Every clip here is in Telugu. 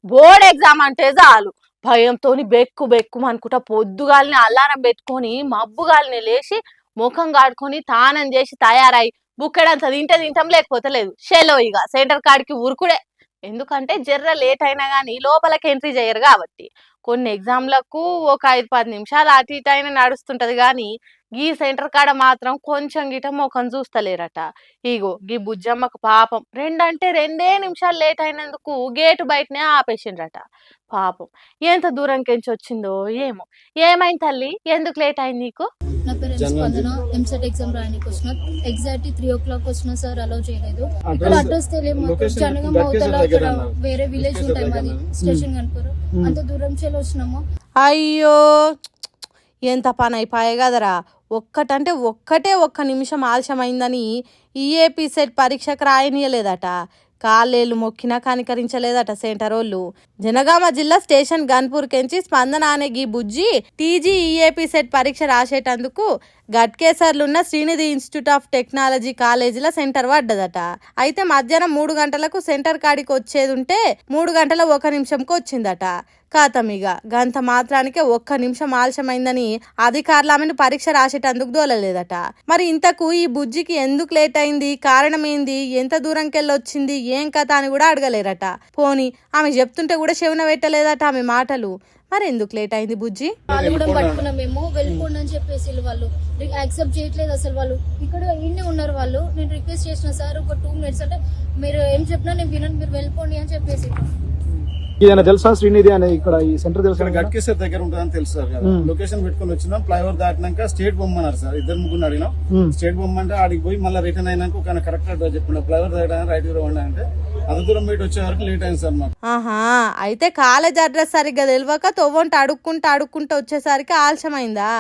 బోర్డ్ ఎగ్జామ్ అంటే చాలు భయంతోని బెక్కు బెక్కు అనుకుంటా పొద్దుగాలని అలారం పెట్టుకొని మబ్బుగాలని లేచి ముఖం కాడుకొని తానం చేసి తయారై బుక్కెడంత తింటే తింటాం లేకపోతే లేదు షెలో ఇక సెంటర్ కాడికి ఉరుకుడే. ఎందుకంటే జర్ర లేట్ అయినా కానీ లోపలికి ఎంట్రీ చేయరు కాబట్టి. కొన్ని ఎగ్జామ్లకు ఒక 5-10 నిమిషాలు అటు ఇటు అయినా నడుస్తుంటది కానీ గీ సెంటర్ కాడ మాత్రం కొంచెం గిట ముఖం చూస్తలేరట. ఇగో గీ బుజ్జమ్మకు పాపం రెండంటే 2 నిమిషాలు లేట్ అయినందుకు గేటు బయటనే ఆపేసిండ్రట. పాపం ఎంత దూరంకెంచి వచ్చిందో ఏమో. ఏమైంది తల్లి, ఎందుకు లేట్ అయింది నీకు? నా పేరు స్పందన. ఎంసెట్ ఎగ్జామ్ రాయడానికి వచ్చిన ఎగ్జాక్ట్ 3 o'clock వచ్చిన సార్ అలౌ చేయలేదు. ఇక్కడ అడ్రస్ తెలియదు, జనగం అవతల అక్కడ వేరే విలేజ్ ఉంటాయి మాది స్టేషన్ కనుకోరు, అంత దూరం చేసి వచ్చినాము. అయ్యో ఎంత పని అయిపోయాయి కదరా. ఒక్కటే ఒక్క నిమిషం ఆలస్యమైందని ఈఏపీ సెట్ పరీక్షకు రాయనీయలేదట. కాళ్ళేళ్ళు మొక్కినా కనికరించలేదట సెంటరోళ్ళు. జనగామ జిల్లా స్టేషన్ గన్పూర్కెంచి స్పందన అనే గీ బుజ్జి టీజీ ఈఏపీ సెట్ పరీక్ష రాసేటందుకు గట్కేసర్లున్న శ్రీనిధి ఇన్స్టిట్యూట్ ఆఫ్ టెక్నాలజీ కాలేజీలో సెంటర్ పడ్డదట. అయితే మధ్యాహ్నం 3 గంటలకు సెంటర్ కాడికి వచ్చేది ఉంటే 3 గంటల 1 నిమిషంకి వచ్చిందట. కాతమిగ గంత మాత్రానికే 1 నిమిషం ఆలస్యమైందని అధికారులు ఆమెను పరీక్ష రాసేటందుకు దోలలేదట. మరి ఇంతకు ఈ బుజ్జికి ఎందుకు లేట్ అయింది, కారణం ఏంది, ఎంత దూరంకెళ్ళి వచ్చింది, ఏం కథ అని కూడా అడగలేరట. పోని ఆమె చెప్తుంటే కూడా చెవున పెట్టలేదట ఆమె మాటలు. మరి ఎందుకు లేట్ అయింది బుజ్జి? వాళ్ళు కూడా పట్టుకున్నాం మేము, వెళ్ళిపోండి అని చెప్పేసి వాళ్ళు యాక్సెప్ట్ చేయట్లేదు అసలు. వాళ్ళు ఇక్కడ ఇన్నే ఉన్నారు. వాళ్ళు నేను రిక్వెస్ట్ చేసిన సార్ ఒక 2 minutes అంటే మీరు ఏం చెప్పినా నేను వినండి, మీరు వెళ్ళిపోండి అని చెప్పేసి. ఏదైనా తెలుసా శ్రీనిధి అనే ఇక్కడ ఈ సెంటర్ తెలుసా? గట్కేసర్ దగ్గర ఉంటుందని తెలుసు సార్ కదా. లొకేషన్ పెట్టుకుని వచ్చినాం. ఫ్లైఓవర్ దాటినాక స్టేట్ బొమ్మన్నారు సార్. 2-3 అడిగినాం. స్టేట్ బొమ్మ అంటే ఆడికి పోయి మళ్ళీ రిటర్న్ అయినాక ఒక కరెక్ట్ అడ్రస్ చెప్పిండు. ఫ్లైఓవర్ దగ్గర రైట్ ఇవ్వండి అంటే అంత దూరం బయట వచ్చే వరకు లేట్ అయింది సార్ మాకు. ఆహా, అయితే కాలేజ్ అడ్రస్ సరిగ్గా తెలియక తొవ్వంట అడుక్కుంటూ వచ్చేసరికి ఆలస్యమైందా?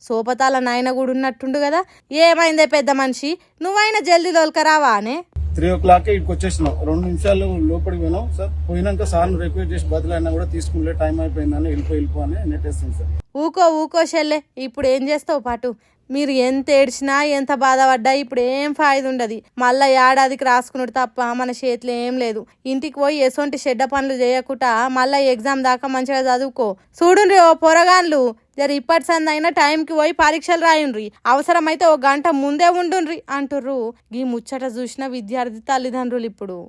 సోపతాల నాయన కూడా ఉన్నట్టుండు కదా. ఏమైందే పెద్ద మనిషి, నువ్వైనా జల్దీ తోలుకరావా అనే? 3 o'clock ఇక్కడికి వచ్చేసినాం. 2 నిమిషాలు లోపలికి పోయినాం సార్. పోయినాక సార్ని రిక్వెస్ట్ చేసి బదులైనా కూడా తీసుకుంటే టైం అయిపోయిందని వెళ్ళిపో అని నెట్టేస్తుంది సార్. ఊకో షెల్లే, ఇప్పుడు ఏం చేస్తావు పాటు? మీరు ఎంత ఏడ్చినా ఎంత బాధపడ్డా ఇప్పుడు ఏం ఫాయిదా ఉండదు. మళ్ళా ఏడాదికి రాసుకున్నాడు తప్ప మన చేతిలో ఏం లేదు. ఇంటికి పోయి ఎసొంటి చెడ్డ పనులు చేయకుండా మళ్ళా ఎగ్జామ్ దాకా మంచిగా చదువుకో. చూడుండ్రి ఓ పొరగాన్లు, జర ఇప్పటి సందైనా టైంకి పోయి పరీక్షలు రాయుండ్రి, అవసరమైతే 1 గంట ముందే ఉండుండ్రి అంటుర్రు. ఈ ముచ్చట చూసిన విద్యార్థి తల్లిదండ్రులు ఇప్పుడు.